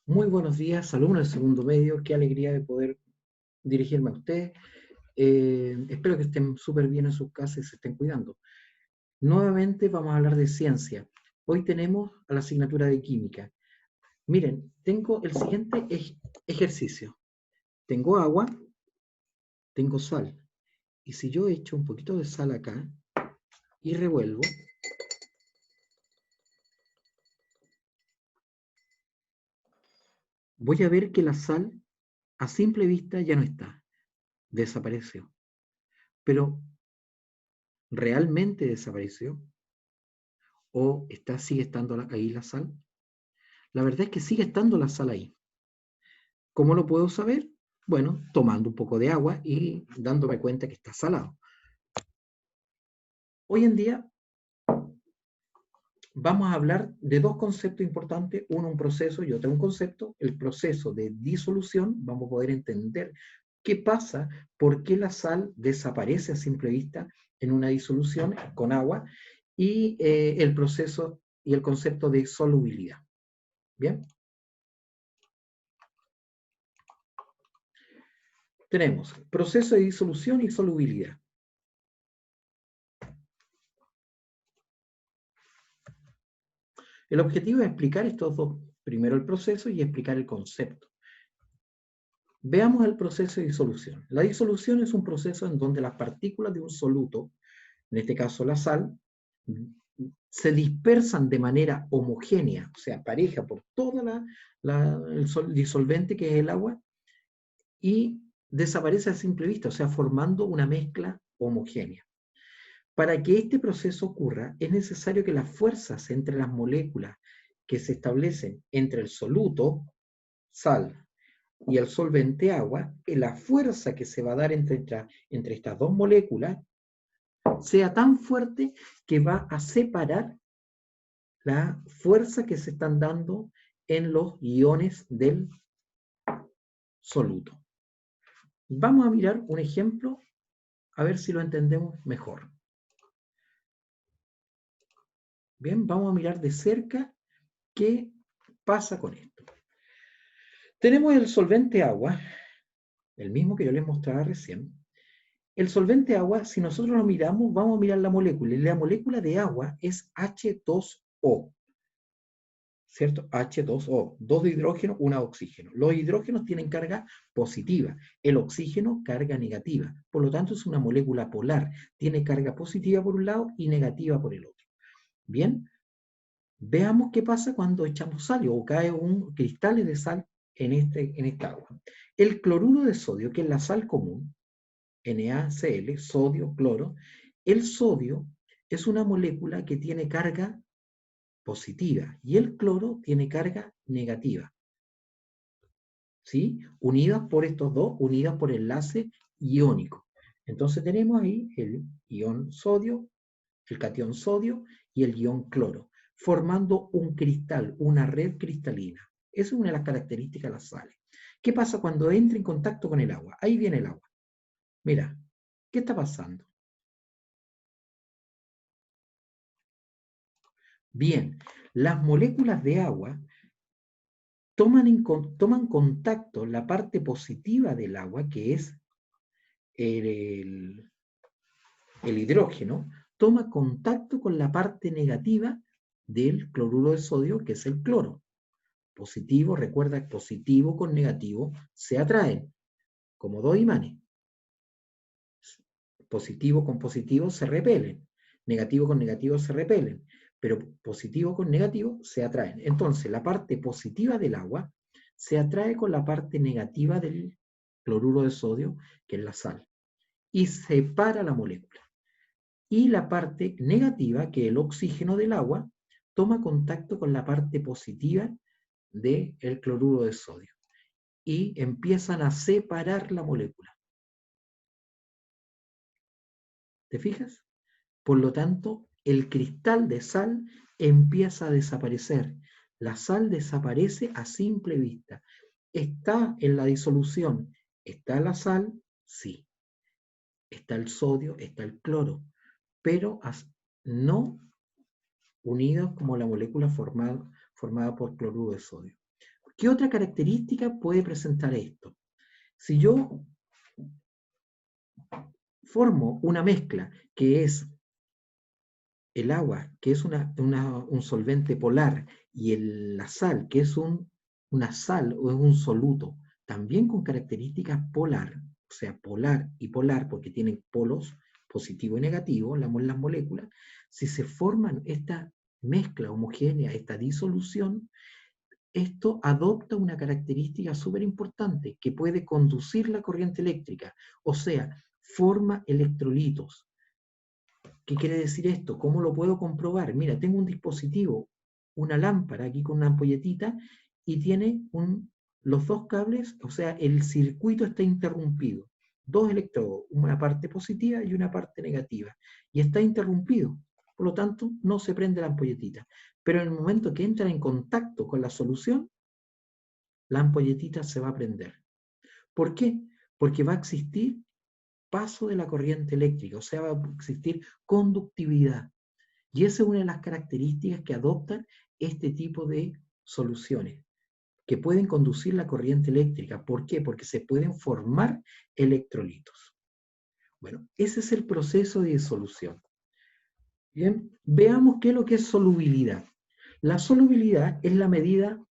Muy buenos días, alumnos del segundo medio. Qué alegría de poder dirigirme a ustedes. Espero que estén súper bien en sus casas y se estén cuidando. Nuevamente vamos a hablar de ciencia. Hoy tenemos a la asignatura de química. Miren, tengo el siguiente ejercicio. Tengo agua, tengo sal. Y si yo echo un poquito de sal acá y revuelvo, voy a ver que la sal a simple vista ya no está, desapareció. Pero ¿realmente desapareció? ¿O sigue estando ahí la sal? La verdad es que sigue estando la sal ahí. ¿Cómo lo puedo saber? Bueno, tomando un poco de agua y dándome cuenta que está salado. Hoy en día vamos a hablar de dos conceptos importantes, uno un proceso y otro un concepto. El proceso de disolución, vamos a poder entender qué pasa, por qué la sal desaparece a simple vista en una disolución con agua, y el proceso y el concepto de solubilidad. Bien, tenemos proceso de disolución y solubilidad. El objetivo es explicar estos dos, primero el proceso y explicar el concepto. Veamos el proceso de disolución. La disolución es un proceso en donde las partículas de un soluto, en este caso la sal, se dispersan de manera homogénea, o sea, pareja por toda el disolvente que es el agua, y desaparece a simple vista, o sea, formando una mezcla homogénea. Para que este proceso ocurra, es necesario que las fuerzas entre las moléculas que se establecen entre el soluto, sal, y el solvente agua, la fuerza que se va a dar entre estas dos moléculas sea tan fuerte que va a separar la fuerza que se están dando en los iones del soluto. Vamos a mirar un ejemplo, a ver si lo entendemos mejor. Bien, vamos a mirar de cerca qué pasa con esto. Tenemos el solvente agua, el mismo que yo les mostraba recién. El solvente agua, si nosotros lo miramos, vamos a mirar la molécula. Y la molécula de agua es H2O, ¿cierto? H2O, dos de hidrógeno, una de oxígeno. Los hidrógenos tienen carga positiva, el oxígeno carga negativa. Por lo tanto, es una molécula polar. Tiene carga positiva por un lado y negativa por el otro. Bien, veamos qué pasa cuando echamos sal o cae un cristales de sal en esta agua. El cloruro de sodio, que es la sal común, NaCl, sodio, cloro. El sodio es una molécula que tiene carga positiva y el cloro tiene carga negativa. ¿Sí? Unidas por estos dos, unidas por enlace iónico. Entonces tenemos ahí el ion sodio, el catión sodio y el ion cloro, formando un cristal, una red cristalina. Esa es una de las características de las sales. ¿Qué pasa cuando entra en contacto con el agua? Ahí viene el agua. Mira, ¿qué está pasando? Bien, las moléculas de agua toman contacto, la parte positiva del agua, que es el, el hidrógeno, toma contacto con la parte negativa del cloruro de sodio, que es el cloro. Positivo, recuerda, positivo con negativo se atraen, como dos imanes. Positivo con positivo se repelen, negativo con negativo se repelen, pero positivo con negativo se atraen. Entonces, la parte positiva del agua se atrae con la parte negativa del cloruro de sodio, que es la sal, y separa la molécula. Y la parte negativa, que es el oxígeno del agua, toma contacto con la parte positiva del cloruro de sodio y empiezan a separar la molécula. ¿Te fijas? Por lo tanto, el cristal de sal empieza a desaparecer. La sal desaparece a simple vista. ¿Está en la disolución? ¿Está la sal? Sí. Está el sodio, está el cloro, pero no unidos como la molécula formada por cloruro de sodio. ¿Qué otra característica puede presentar esto? Si yo formo una mezcla que es el agua, que es un solvente polar, y la sal, que es una sal o es un soluto, también con características polar, o sea, polar y polar, porque tienen polos positivo y negativo, las moléculas, si se forman esta mezcla homogénea, esta disolución, esto adopta una característica súper importante que puede conducir la corriente eléctrica, o sea, forma electrolitos. ¿Qué quiere decir esto? ¿Cómo lo puedo comprobar? Mira, tengo un dispositivo, una lámpara aquí con una ampolletita y tiene los dos cables, o sea, el circuito está interrumpido. Dos electrodos, una parte positiva y una parte negativa. Y está interrumpido. Por lo tanto, no se prende la ampolletita. Pero en el momento que entra en contacto con la solución, la ampolletita se va a prender. ¿Por qué? Porque va a existir paso de la corriente eléctrica, o sea, va a existir conductividad. Y esa es una de las características que adoptan este tipo de soluciones, que pueden conducir la corriente eléctrica. ¿Por qué? Porque se pueden formar electrolitos. Bueno, ese es el proceso de disolución. Bien, veamos qué es lo que es solubilidad. La solubilidad es la medida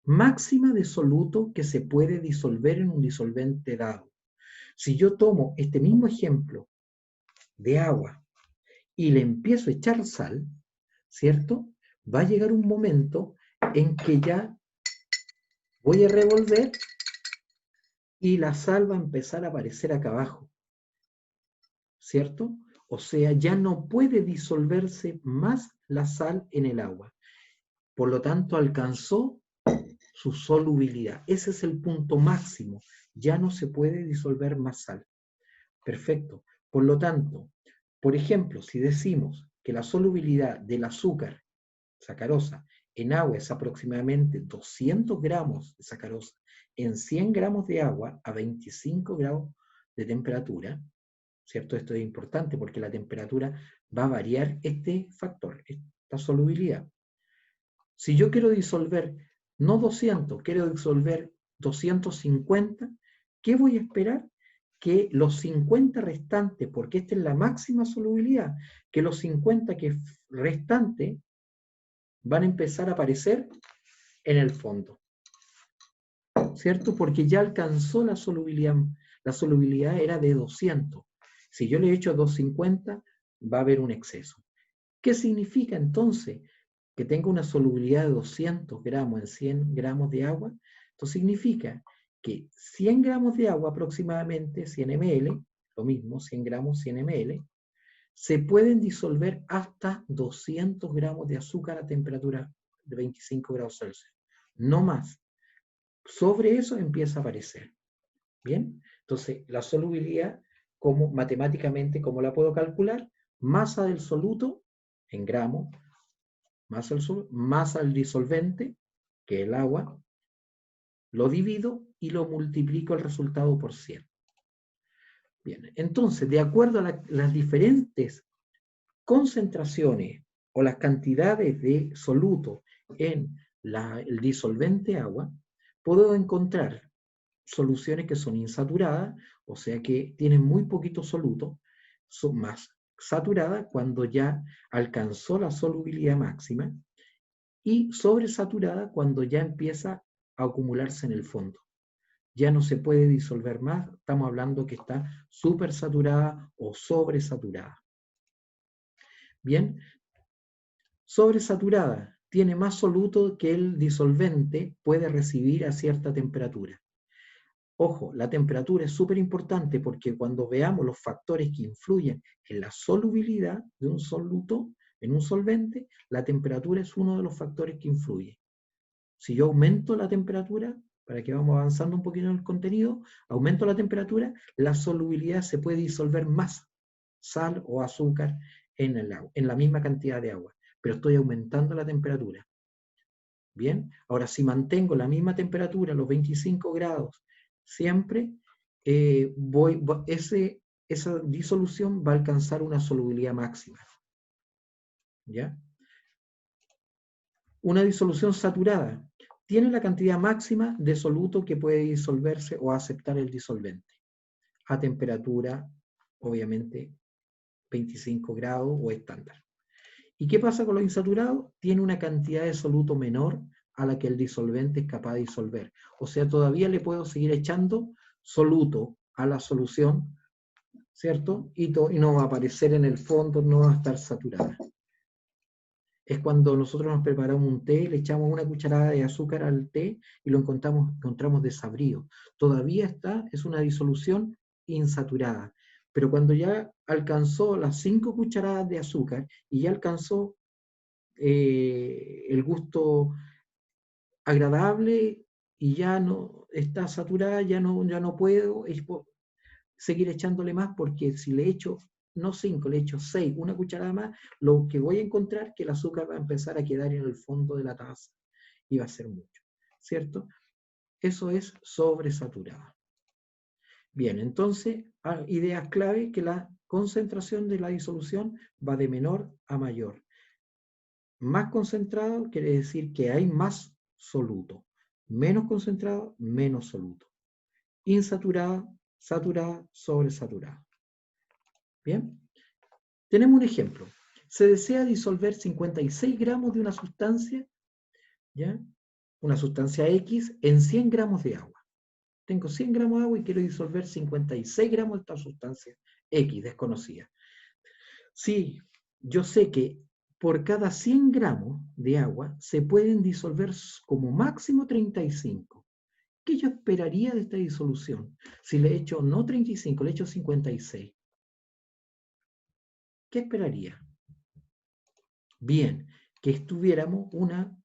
máxima de soluto que se puede disolver en un disolvente dado. Si yo tomo este mismo ejemplo de agua y le empiezo a echar sal, ¿cierto? Va a llegar un momento en que ya voy a revolver y la sal va a empezar a aparecer acá abajo, ¿cierto? O sea, ya no puede disolverse más la sal en el agua. Por lo tanto, alcanzó su solubilidad. Ese es el punto máximo. Ya no se puede disolver más sal. Perfecto. Por lo tanto, por ejemplo, si decimos que la solubilidad del azúcar, sacarosa, en agua es aproximadamente 200 gramos de sacarosa en 100 gramos de agua a 25 grados de temperatura, ¿cierto? Esto es importante porque la temperatura va a variar este factor, esta solubilidad. Si yo quiero disolver, no 200, quiero disolver 250, ¿qué voy a esperar? Que los 50 restantes, porque esta es la máxima solubilidad, que los 50 que restantes van a empezar a aparecer en el fondo, ¿cierto? Porque ya alcanzó la solubilidad era de 200. Si yo le echo 250, va a haber un exceso. ¿Qué significa entonces? Que tenga una solubilidad de 200 gramos en 100 gramos de agua. Esto significa que 100 gramos de agua aproximadamente, 100 ml, lo mismo, 100 gramos, 100 ml, se pueden disolver hasta 200 gramos de azúcar a temperatura de 25 grados Celsius. No más. Sobre eso empieza a aparecer. ¿Bien? Entonces, la solubilidad, matemáticamente, ¿cómo la puedo calcular? Masa del soluto en gramos, más al disolvente, que es el agua, lo divido y lo multiplico el resultado por 100. Bien, entonces, de acuerdo a las diferentes concentraciones o las cantidades de soluto en el disolvente agua, puedo encontrar soluciones que son insaturadas, o sea que tienen muy poquito soluto, son más saturadas cuando ya alcanzó la solubilidad máxima, y sobresaturada cuando ya empieza a acumularse en el fondo. Ya no se puede disolver más, estamos hablando que está supersaturada o sobresaturada. Bien, sobresaturada tiene más soluto que el disolvente puede recibir a cierta temperatura. Ojo, la temperatura es súper importante porque cuando veamos los factores que influyen en la solubilidad de un soluto, en un solvente, la temperatura es uno de los factores que influye. Si yo aumento la temperatura, para que vamos avanzando un poquito en el contenido, aumento la temperatura, la solubilidad se puede disolver más sal o azúcar en el agua, en la misma cantidad de agua, pero estoy aumentando la temperatura. Bien, ahora si mantengo la misma temperatura, los 25 grados, siempre esa disolución va a alcanzar una solubilidad máxima. ¿Ya? Una disolución saturada tiene la cantidad máxima de soluto que puede disolverse o aceptar el disolvente, a temperatura, obviamente, 25 grados o estándar. ¿Y qué pasa con los insaturados? Tiene una cantidad de soluto menor a la que el disolvente es capaz de disolver. O sea, todavía le puedo seguir echando soluto a la solución, ¿cierto? Y no va a aparecer en el fondo, no va a estar saturada. Es cuando nosotros nos preparamos un té, le echamos una cucharada de azúcar al té y lo encontramos desabrido. Todavía es una disolución insaturada. Pero cuando ya alcanzó las 5 cucharadas de azúcar y ya alcanzó el gusto agradable y ya no está saturada, ya no puedo seguir echándole más, porque si le echo, no 5, le echo 6, una cucharada más, lo que voy a encontrar es que el azúcar va a empezar a quedar en el fondo de la taza y va a ser mucho, ¿cierto? Eso es sobresaturada. Bien, entonces, ideas clave, que la concentración de la disolución va de menor a mayor. Más concentrado quiere decir que hay más soluto. Menos concentrado, menos soluto. Insaturada, saturada, sobresaturada. Bien. Tenemos un ejemplo. Se desea disolver 56 gramos de una sustancia, ¿ya? Una sustancia X, en 100 gramos de agua. Tengo 100 gramos de agua y quiero disolver 56 gramos de esta sustancia X, desconocida. Sí, yo sé que por cada 100 gramos de agua se pueden disolver como máximo 35. ¿Qué yo esperaría de esta disolución? Si le echo no 35, le echo 56. ¿Qué esperaría? Bien, que tuviéramos una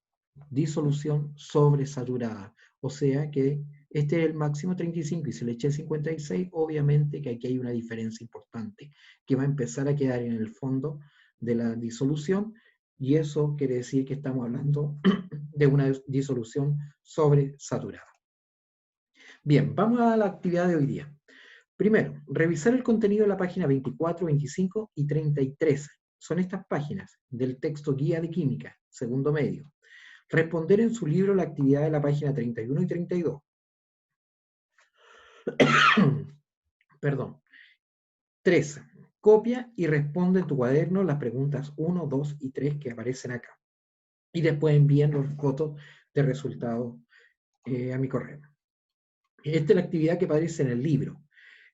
disolución sobresaturada. O sea que este es el máximo 35 y si le eché 56, obviamente que aquí hay una diferencia importante que va a empezar a quedar en el fondo de la disolución, y eso quiere decir que estamos hablando de una disolución sobresaturada. Bien, vamos a la actividad de hoy día. Primero, revisar el contenido de la página 24, 25 y 33. Son estas páginas del texto Guía de Química, segundo medio. Responder en su libro la actividad de la página 31 y 32. Perdón. 3. Copia y responde en tu cuaderno las preguntas 1, 2 y 3 que aparecen acá. Y después envíen los fotos de resultados a mi correo. Esta es la actividad que aparece en el libro.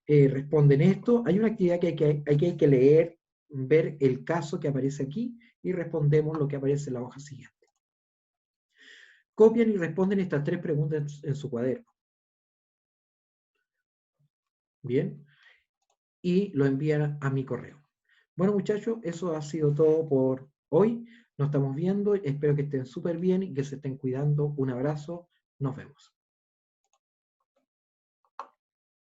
Responden esto. Hay una actividad que hay que leer, ver el caso que aparece aquí y respondemos lo que aparece en la hoja siguiente. Copian y responden estas 3 preguntas en su cuaderno. Bien. Y lo envían a mi correo. Bueno, muchachos, eso ha sido todo por hoy. Nos estamos viendo. Espero que estén súper bien y que se estén cuidando. Un abrazo. Nos vemos.